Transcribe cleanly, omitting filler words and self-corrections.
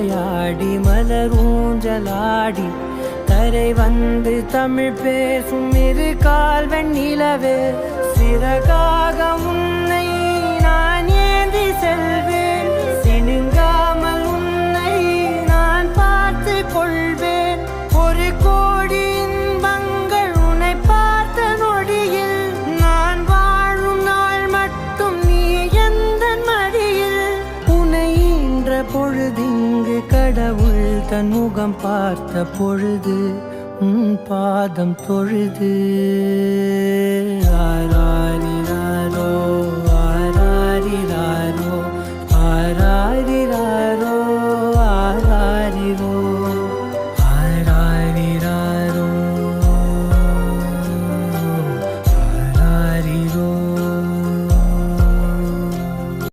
விளையாடி மலர் ஊஞ்சலாடி கரை வந்து தமிழ் பேசும் இரு கால் வெண்ணிலவே சிறகாக உன்னை நான் ஏந்தி செல்வேன் சினுங்காமல் உன்னை நான் பார்த்து கொள்வேன் ஒரு கோடி இன்பங்கள் உன்னை பார்த்த நொடியில் நான் வாழும் நாள் மட்டும் நீ எந்த மடியில் உன்னை ஈன்ற பொழுதிங்கு கடவுள் தன் முகம் பார்த்த பொழுது பாதம் தொழுது